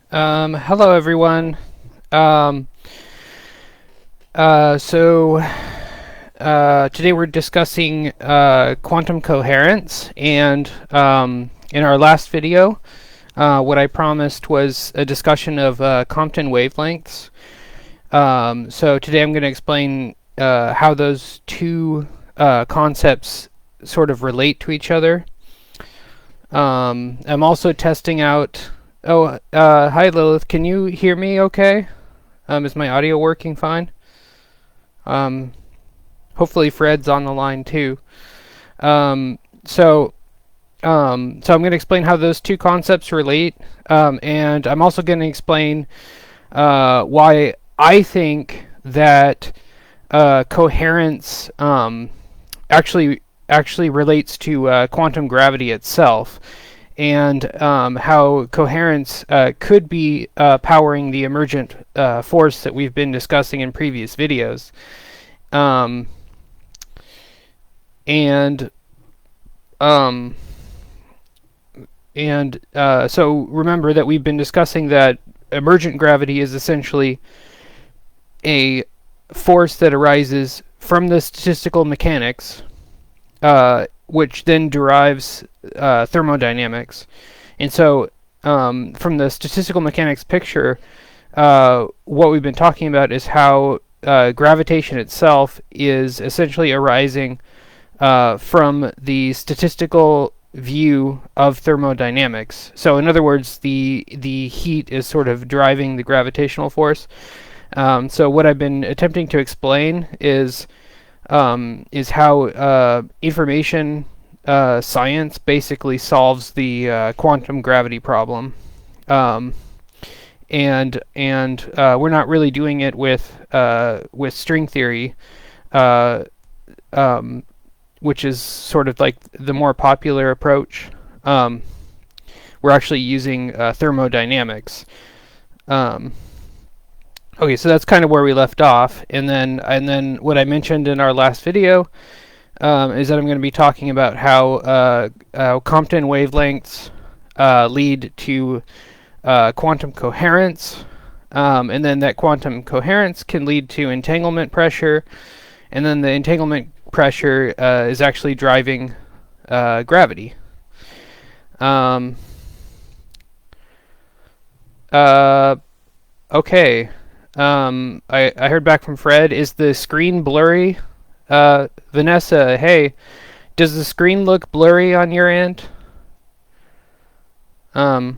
Hello everyone. Um, so Today we're discussing quantum coherence, and in our last video, what I promised was a discussion of Compton wavelengths. So today I'm going to explain how those two concepts sort of relate to each other. I'm also testing out. Oh, hi Lilith. Can you hear me okay? Is my audio working fine? Um, Hopefully Fred's on the line too. Um, so, so I'm going to explain how those two concepts relate, and I'm also going to explain why I think that coherence actually relates to quantum gravity itself, and how coherence could be powering the emergent force that we've been discussing in previous videos. Um, and um, so remember that we've been discussing that emergent gravity is essentially a force that arises from the statistical mechanics, which then derives thermodynamics. And so, from the statistical mechanics picture, what we've been talking about is how gravitation itself is essentially arising from the statistical view of thermodynamics. So, in other words, the heat is sort of driving the gravitational force. So, what I've been attempting to explain is how information science basically solves the quantum gravity problem. Um, and we're not really doing it with string theory, uh, um, which is sort of like the more popular approach. We're actually using thermodynamics. Um, okay, so that's kind of where we left off, and then what I mentioned in our last video is that I'm going to be talking about how Compton wavelengths lead to quantum coherence, and then that quantum coherence can lead to entanglement pressure, and then the entanglement pressure is actually driving gravity. Um, uh, okay. I heard back from Fred. Is the screen blurry? Vanessa, hey, does the screen look blurry on your end? Um,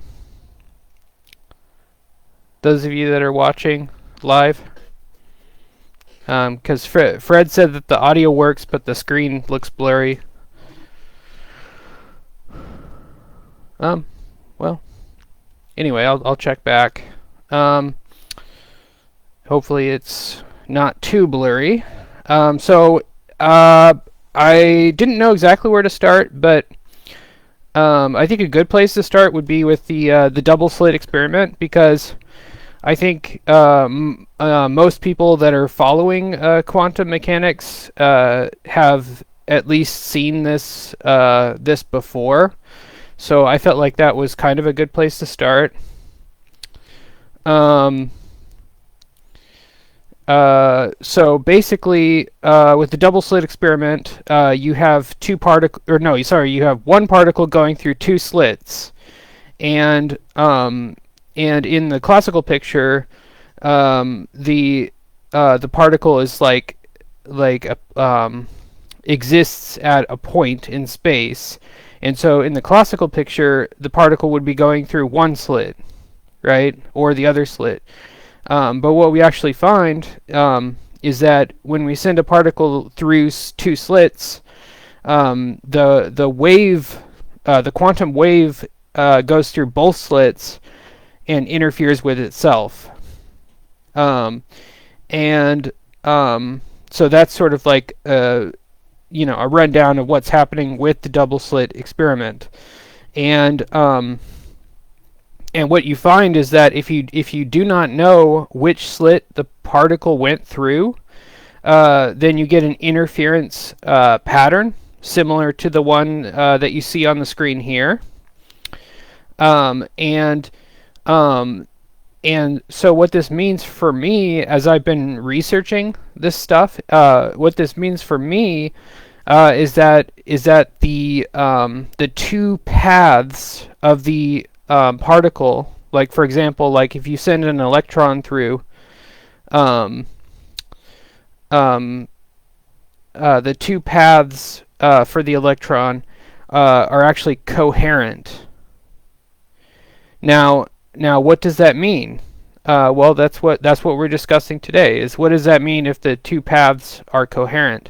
those of you that are watching live? Because Fred said that the audio works, but the screen looks blurry. Well, anyway, I'll check back. Hopefully it's not too blurry. I didn't know exactly where to start, but I think a good place to start would be with the double slit experiment, because I think most people that are following quantum mechanics have at least seen this before. So I felt like that was kind of a good place to start. So basically, with the double slit experiment, you have you have one particle going through two slits, and in the classical picture, the particle is exists at a point in space, and so in the classical picture, the particle would be going through one slit, right, or the other slit. But what we actually find is that when we send a particle through two slits, the quantum wave goes through both slits and interferes with itself. And so that's sort of like a rundown of what's happening with the double slit experiment. And what you find is that if you do not know which slit the particle went through, then you get an interference pattern similar to the one that you see on the screen here. And and so what this means for me, as I've been researching this stuff, what this means for me is that the two paths of the particle, like for example, like if you send an electron through, um, um, the two paths for the electron are actually coherent. Now, what does that mean? Well, that's what we're discussing today. Is what does that mean if the two paths are coherent?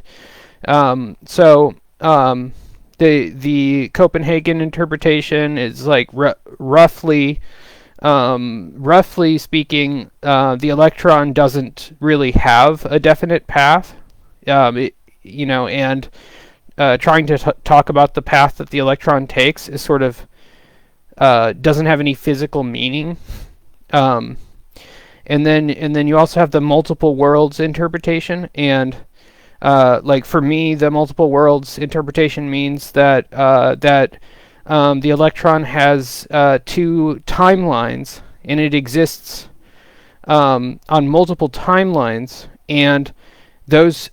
So the Copenhagen interpretation is like roughly speaking, the electron doesn't really have a definite path. And trying to talk about the path that the electron takes is sort of doesn't have any physical meaning. Um, and then you also have the multiple worlds interpretation, and like for me, the multiple worlds interpretation means that the electron has two timelines, and it exists on multiple timelines, and those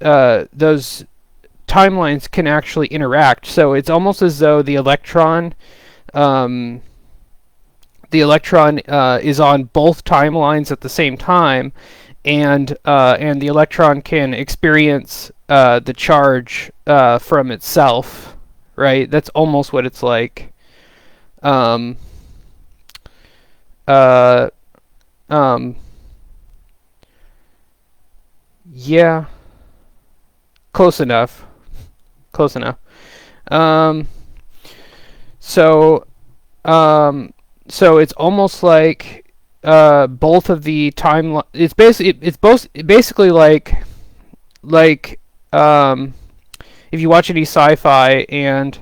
timelines can actually interact. So it's almost as though um, the electron is on both timelines at the same time, and the electron can experience the charge from itself. Right, that's almost what it's like. Um, uh, um, yeah, close enough. Close enough. Um, so, so it's almost like both of the time. It's basically like if you watch any sci-fi and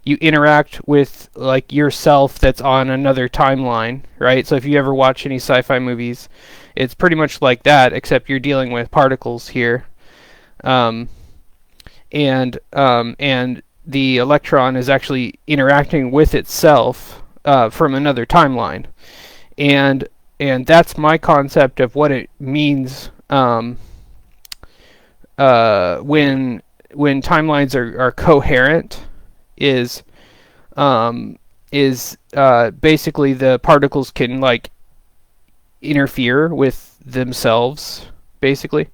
you interact with like yourself that's on another timeline, right? So if you ever watch any sci-fi movies, it's pretty much like that, except you're dealing with particles here, um, and the electron is actually interacting with itself from another timeline, and and that's my concept of what it means when timelines are coherent is basically the particles can like interfere with themselves, basically.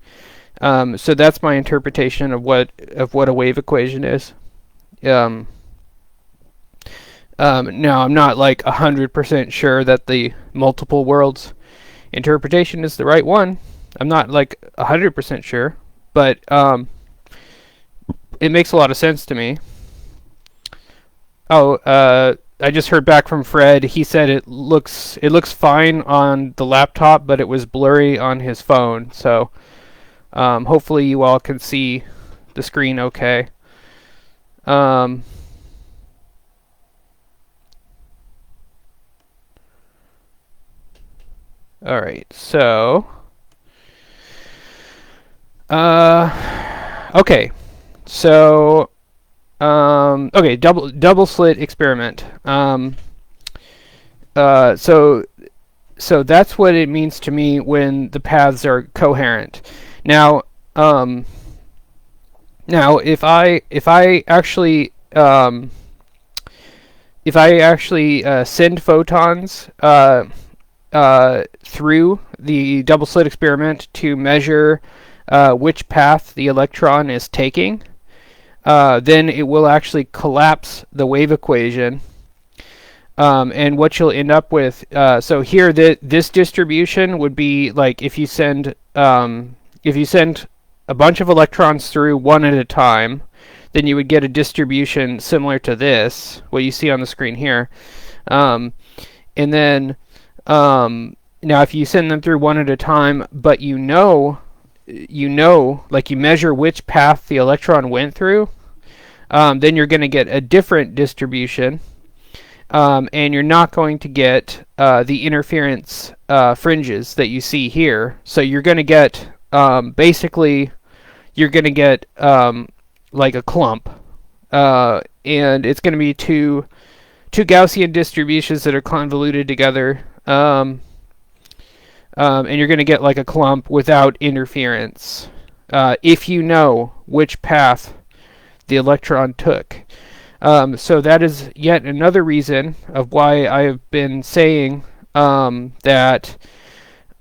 So that's my interpretation of what a wave equation is. Um, Now I'm not like 100% sure that the multiple worlds interpretation is the right one. I'm not like 100% sure, but it makes a lot of sense to me. Oh, I just heard back from Fred. He said it looks fine on the laptop, but it was blurry on his phone. So hopefully you all can see the screen okay. Um, all right. So okay. So okay, double slit experiment. So that's what it means to me when the paths are coherent. Now, now if I actually send photons through the double slit experiment to measure which path the electron is taking, then it will actually collapse the wave equation. And what you'll end up with, so here this distribution would be like if you send a bunch of electrons through one at a time, then you would get a distribution similar to this, what you see on the screen here. And then now if you send them through one at a time, but like you measure which path the electron went through, then you're going to get a different distribution, and you're not going to get the interference fringes that you see here. So you're going to get basically you're going to get like a clump, and it's going to be two Gaussian distributions that are convoluted together. and you're going to get like a clump without interference, if you know which path the electron took. So that is yet another reason of why I've been saying that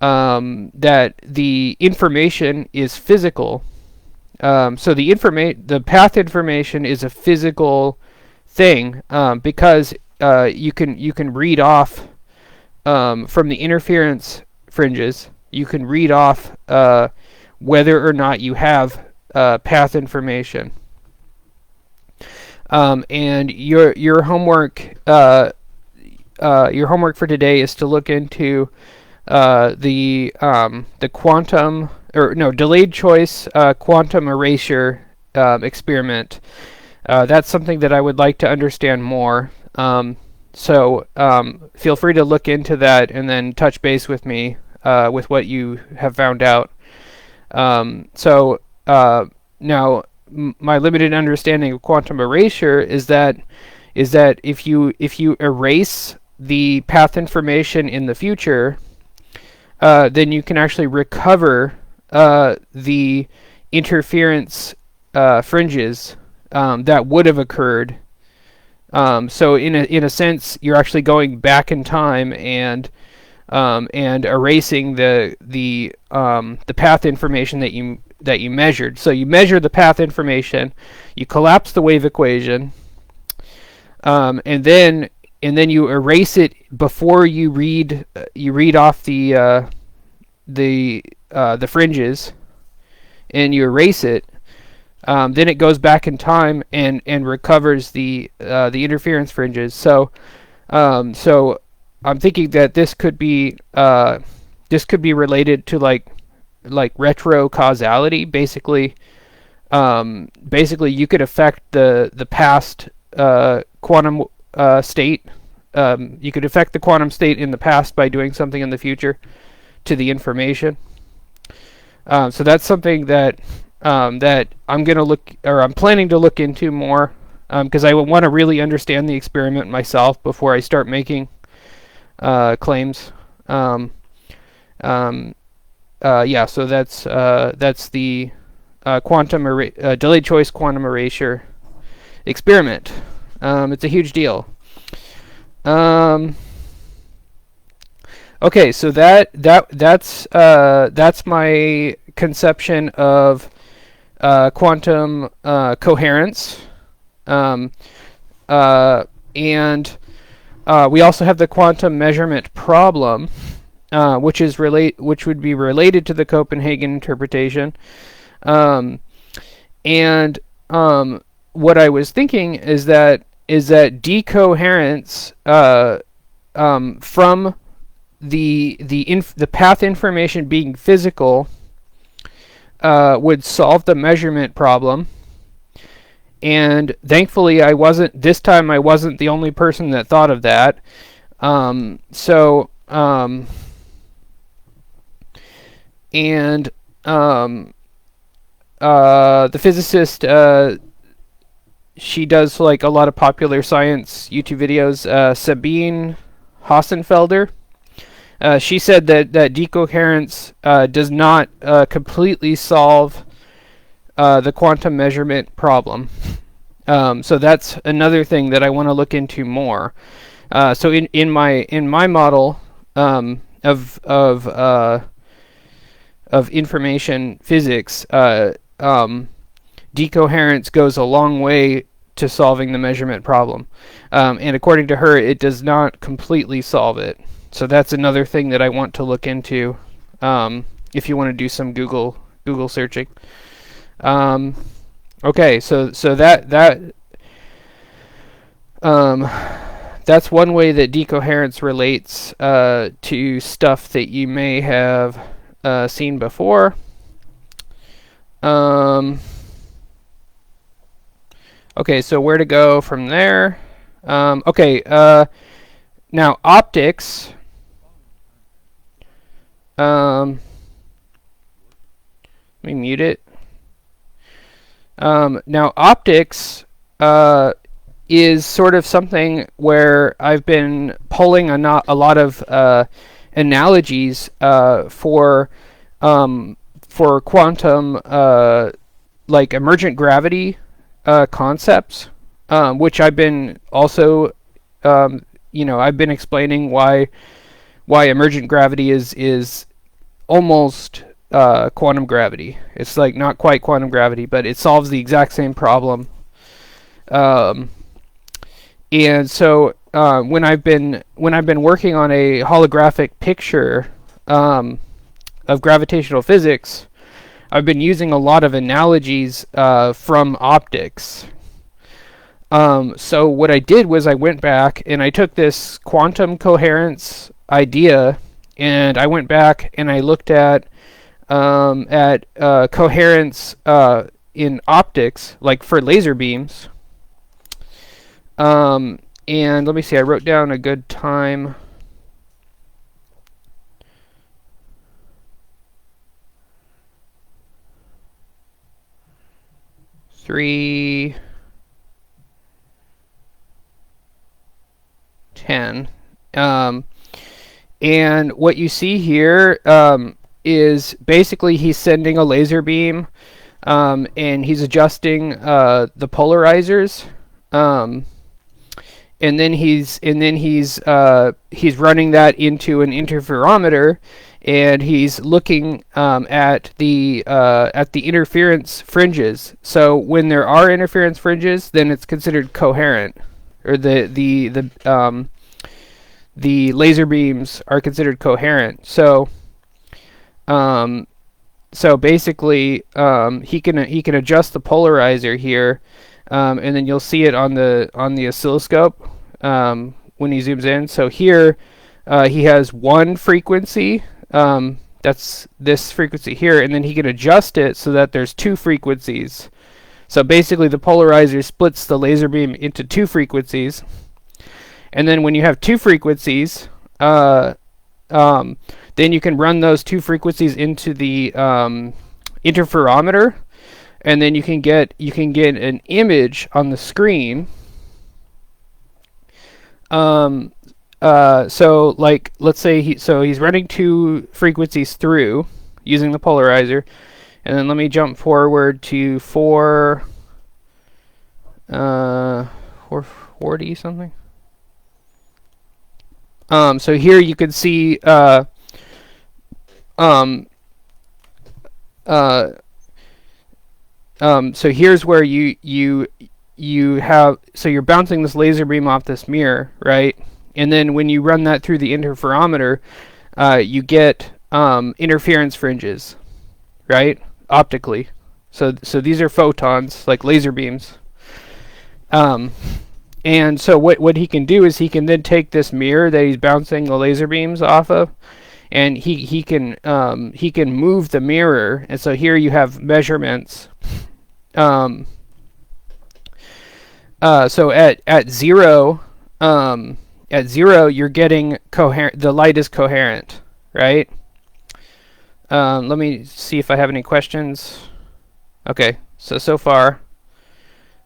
the information is physical. So the path information is a physical thing, because you can read off from the interference fringes. You can read off whether or not you have path information. And your homework for today is to look into the quantum, or no, delayed choice quantum erasure experiment. That's something that I would like to understand more. So feel free to look into that and then touch base with me with what you have found out. Now, my limited understanding of quantum erasure is that if you erase the path information in the future, then you can actually recover the interference fringes that would have occurred. So in a sense, you're actually going back in time and erasing the path information that you measured. So you measure the path information, you collapse the wave equation, and then you erase it before you read off the fringes, and you erase it. Then it goes back in time and recovers the interference fringes. So I'm thinking that this could be related to like retro causality. Basically, you could affect the past quantum state. You could affect the quantum state in the past by doing something in the future to the information. So that's something that I'm planning to look into more, because I want to really understand the experiment myself before I start making claims. So that's the delayed choice quantum erasure experiment. It's a huge deal. Okay, so that's my conception of quantum coherence, and we also have the quantum measurement problem, which would be related to the Copenhagen interpretation, and what I was thinking is that decoherence from the path information being physical would solve the measurement problem. And thankfully, I wasn't the only person that thought of that. The physicist, she does like a lot of popular science YouTube videos. Sabine Hassenfelder. She said that decoherence does not completely solve the quantum measurement problem. So that's another thing that I want to look into more. So in my model of information physics, decoherence goes a long way to solving the measurement problem, and according to her, it does not completely solve it. So that's another thing that I want to look into, if you want to do some Google searching. Okay, so that's one way that decoherence relates to stuff that you may have seen before. Okay, so where to go from there? Now optics. Let me mute it. Now optics is sort of something where I've been pulling a lot of analogies for quantum like emergent gravity concepts, which I've been also I've been explaining why emergent gravity is almost quantum gravity. It's like not quite quantum gravity, but it solves the exact same problem. And so when I've been working on a holographic picture of gravitational physics, I've been using a lot of analogies from optics. So what I did was I went back and I took this quantum coherence idea, and I went back and I looked at coherence in optics, like for laser beams. And let me see, I wrote down a good time. Three 10. And what you see here is basically he's sending a laser beam, and he's adjusting the polarizers, and then he's running that into an interferometer, and he's looking at the interference fringes. So when there are interference fringes, then it's considered coherent, or the laser beams are considered coherent. So basically he can adjust the polarizer here, and then you'll see it on the oscilloscope when he zooms in. So here he has one frequency, that's this frequency here, and then he can adjust it so that there's two frequencies. So basically the polarizer splits the laser beam into two frequencies, and then when you have two frequencies, then you can run those two frequencies into the interferometer, and then you can get an image on the screen. So like, let's say he's running two frequencies through using the polarizer, and then let me jump forward to 440 something. So here you can see so here's where you have, so you're bouncing this laser beam off this mirror, right? And then when you run that through the interferometer, you get interference fringes, right? Optically. So these are photons, like laser beams. And so what he can do is he can then take this mirror that he's bouncing the laser beams off of, and he can move the mirror. And so here you have measurements. So at zero, you're getting coherent. The light is coherent, right? Let me see if I have any questions. Okay, so far.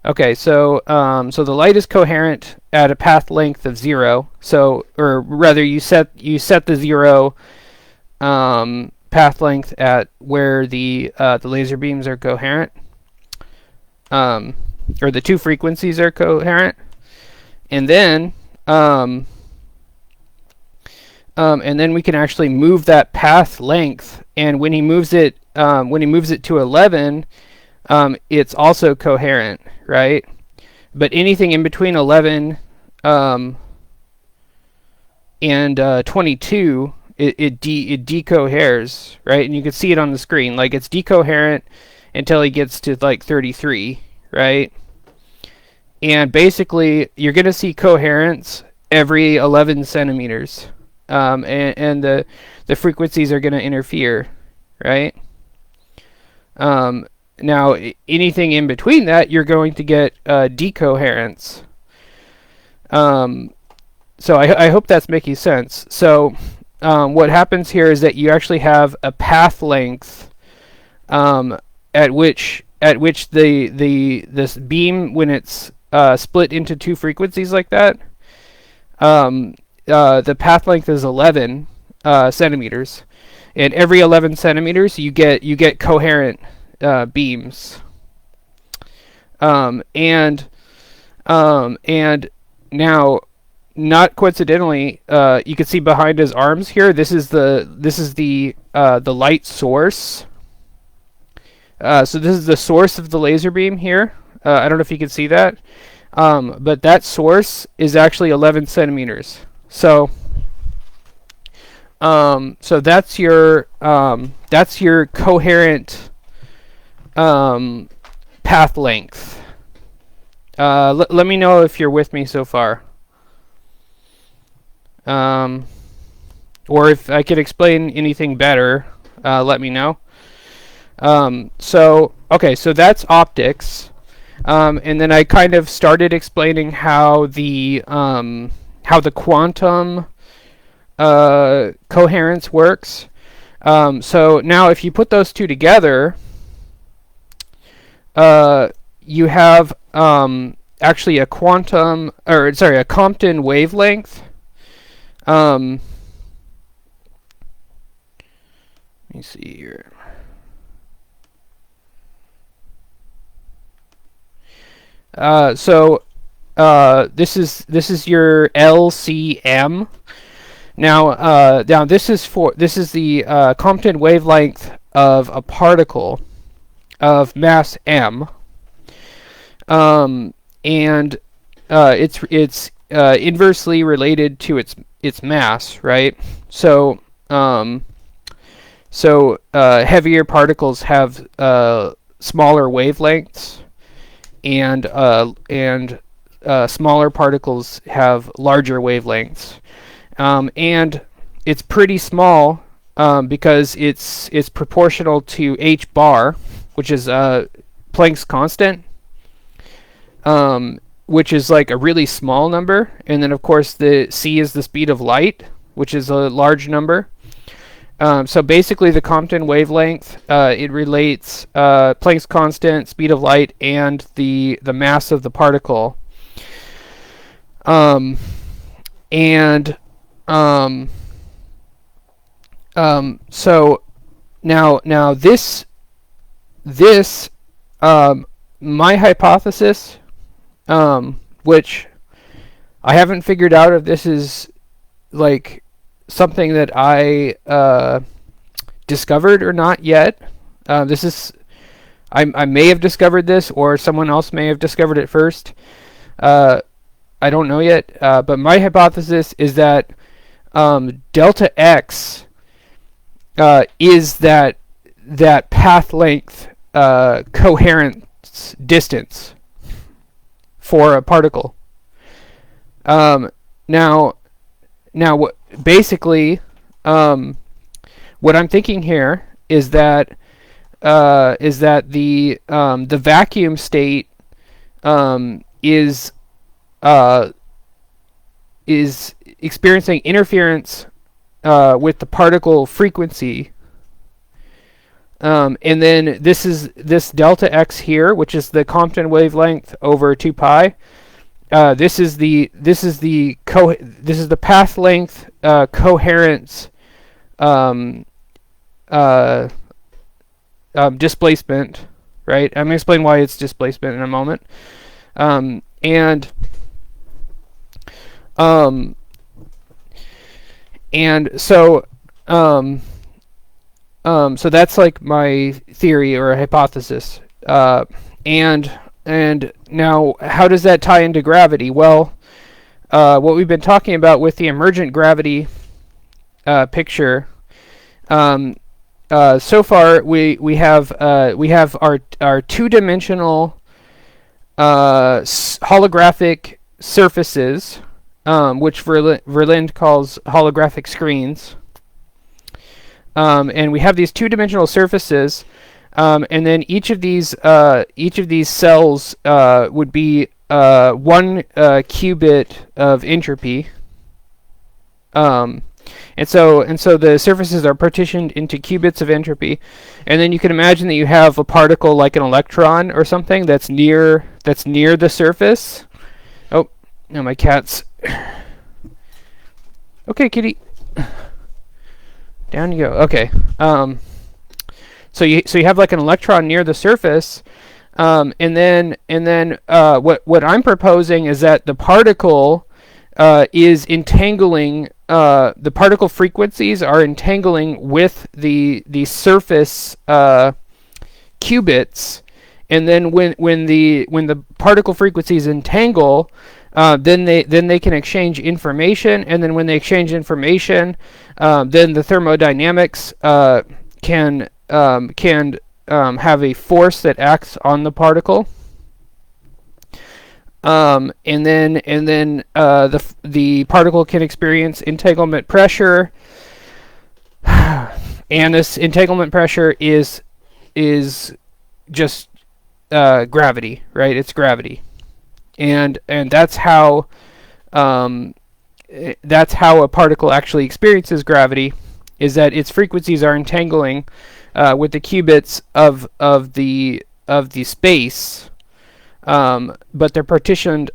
Okay, so the light is coherent at a path length of 0. So, or rather, you set the 0 path length at where the laser beams are coherent, or the two frequencies are coherent, and then we can actually move that path length. And when he moves it to 11. It's also coherent, right? But anything in between 11 and 22, it decoheres, right? And you can see it on the screen, like it's decoherent until he gets to like 33, right? And basically, you're going to see coherence every 11 centimeters, and the frequencies are going to interfere, right? Now, anything in between that, you're going to get decoherence. So I hope that's making sense. So what happens here is that you actually have a path length at which this beam, when it's split into two frequencies like that, the path length is 11. centimeters, and every 11 centimeters you get coherent beams. And now, not coincidentally, you can see behind his arms here. This is the light source. So this is the source of the laser beam here. I don't know if you can see that, but that source is actually 11 centimeters. So that's your coherent path length. Let me know if you're with me so far. Or if I could explain anything better, let me know. So that's optics. And then I kind of started explaining how the quantum coherence works. So now if you put those two together, you have actually a Compton wavelength. Let me see here. This is your LCM. Now this is the Compton wavelength of a particle of mass m, and it's inversely related to its mass, right? So heavier particles have smaller wavelengths, and smaller particles have larger wavelengths, and it's pretty small because it's proportional to h bar, which is Planck's constant, which is like a really small number, and then of course the c is the speed of light, which is a large number. So basically the Compton wavelength, it relates Planck's constant, speed of light, and the mass of the particle. So now this my hypothesis, which I haven't figured out if this is like something that I discovered or not yet. I may have discovered this, or someone else may have discovered it first. I don't know yet, but my hypothesis is that delta x is that path length coherence distance for a particle. Now, basically, what I'm thinking here is that the vacuum state is experiencing interference with the particle frequency, and then this delta x here, which is the Compton wavelength over 2 pi. This is the path length coherence displacement, right? I'm gonna explain why it's displacement in a moment. So that's like my theory or a hypothesis. And now, how does that tie into gravity? Well, what we've been talking about with the emergent gravity picture, so far we have our two-dimensional holographic surfaces, which Verlind calls holographic screens. And we have these two-dimensional surfaces, and then each of these cells would be 1 qubit of entropy. And so the surfaces are partitioned into qubits of entropy, and then you can imagine that you have a particle like an electron or something that's near the surface. Oh, no, my cat's okay, kitty. Down you go. Okay. So you have like an electron near the surface, and then what I'm proposing is that the particle is entangling. The particle frequencies are entangling with the surface qubits, and then when the particle frequencies entangle, then they can exchange information, and then when they exchange information, then the thermodynamics can have a force that acts on the particle, and then the particle can experience entanglement pressure, and this entanglement pressure is just gravity, right? It's gravity, and that's how a particle actually experiences gravity, is that its frequencies are entangling with the qubits of the space, but they're partitioned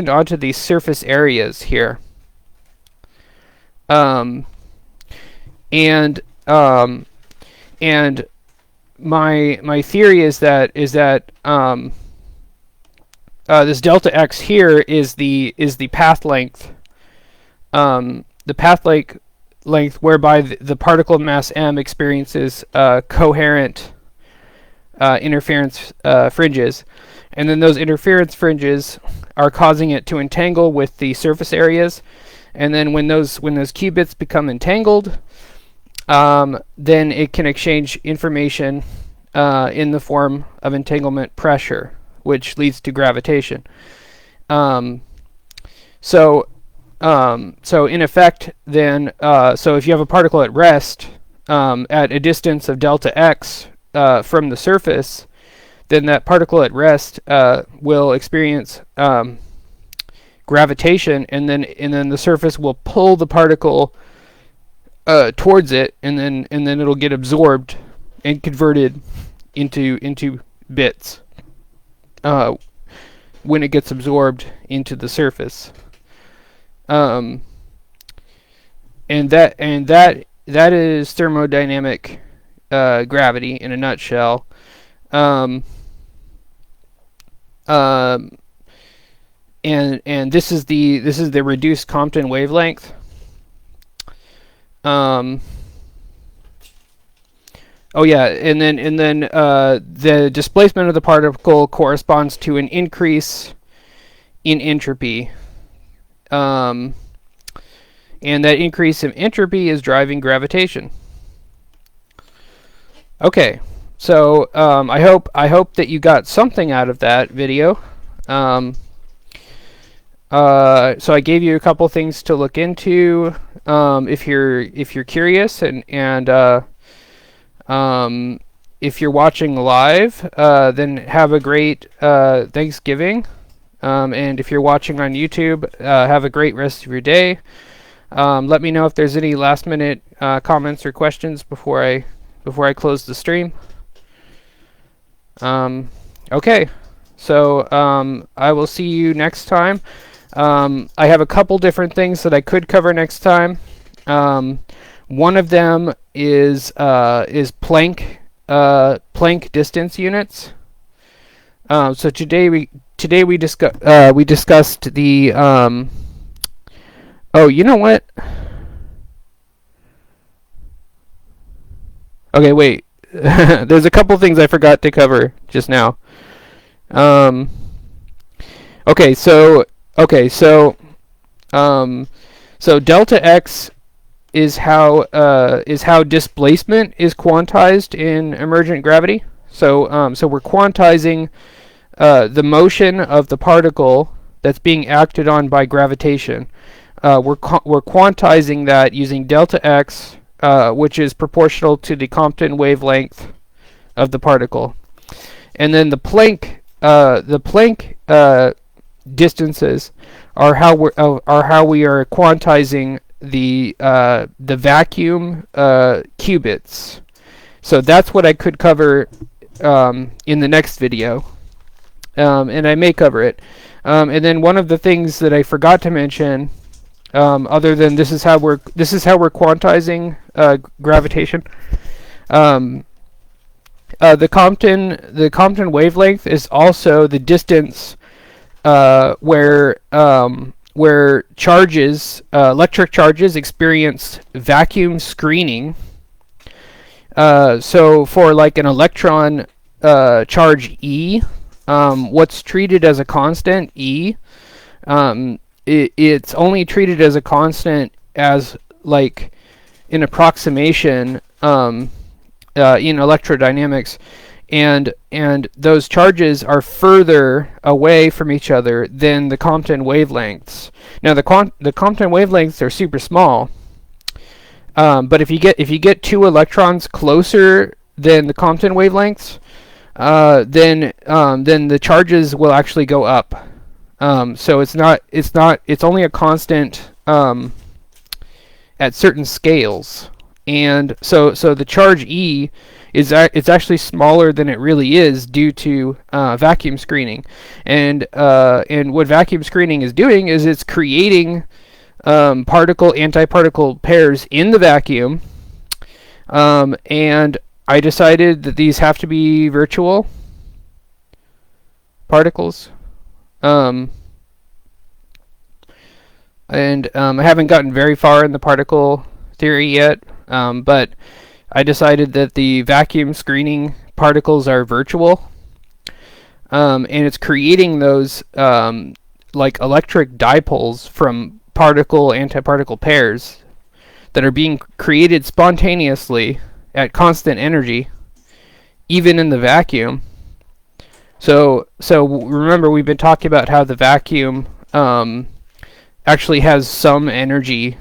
onto these surface areas here, and my theory is that this delta x here is the path length, whereby the particle mass m experiences coherent interference fringes, and then those interference fringes are causing it to entangle with the surface areas, and then when those qubits become entangled, then it can exchange information in the form of entanglement pressure, which leads to gravitation. So in effect, then, so if you have a particle at rest at a distance of delta x from the surface, then that particle at rest will experience gravitation, and then the surface will pull the particle towards it, and then it'll get absorbed and converted into bits when it gets absorbed into the surface. And that is thermodynamic gravity in a nutshell. And this is the reduced Compton wavelength. Oh yeah, and then the displacement of the particle corresponds to an increase in entropy. And that increase in entropy is driving gravitation. Okay, so I hope that you got something out of that video. So I gave you a couple things to look into if you're curious, and if you're watching live, then have a great Thanksgiving. And if you're watching on YouTube, have a great rest of your day. Let me know if there's any last minute comments or questions before I close the stream. Okay, so I will see you next time. I have a couple different things that I could cover next time. One of them is Planck distance units. So today we discussed the oh, you know what? Okay, wait. There's a couple things I forgot to cover just now. Okay, so delta x is how displacement is quantized in emergent gravity. So we're quantizing the motion of the particle that's being acted on by gravitation. We're quantizing that using delta x, which is proportional to the Compton wavelength of the particle, and then the Planck distances are how we are quantizing the vacuum qubits. So that's what I could cover in the next video, and I may cover it. And then one of the things that I forgot to mention, other than this is how we're quantizing gravitation. Um, the Compton wavelength is also the distance where charges, electric charges, experience vacuum screening. So for like an electron charge E, what's treated as a constant E, it's only treated as a constant as like an approximation in electrodynamics, and those charges are further away from each other than the Compton wavelengths. Now the Compton wavelengths are super small, but if you get two electrons closer than the Compton wavelengths, then the charges will actually go up. So it's only a constant at certain scales, and so the charge E it's actually smaller than it really is due to vacuum screening, and what vacuum screening is doing is it's creating particle-antiparticle pairs in the vacuum, and I decided that these have to be virtual particles. I haven't gotten very far in the particle theory yet, but I decided that the vacuum screening particles are virtual, and it's creating those like electric dipoles from particle-antiparticle pairs that are being created spontaneously at constant energy, even in the vacuum. So remember, we've been talking about how the vacuum actually has some energy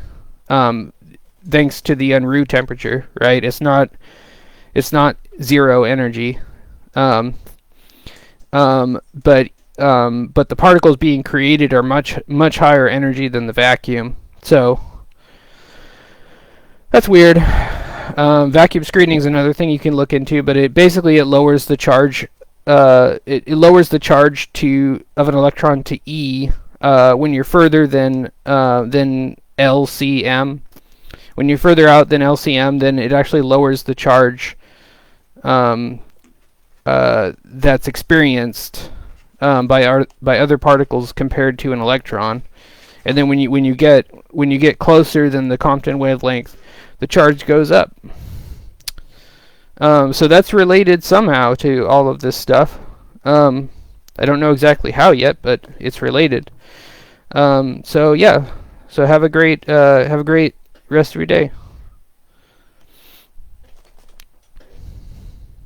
thanks to the en-route temperature, right? It's not zero energy, but the particles being created are much higher energy than the vacuum. So that's weird. Vacuum screening is another thing you can look into, but it lowers the charge. It lowers the charge of an electron to E when you're further than LCM. When you're further out than LCM, then it actually lowers the charge that's experienced by other particles compared to an electron. And then when you get closer than the Compton wavelength, the charge goes up. So that's related somehow to all of this stuff. I don't know exactly how yet, but it's related. So yeah. So have a great rest of your day.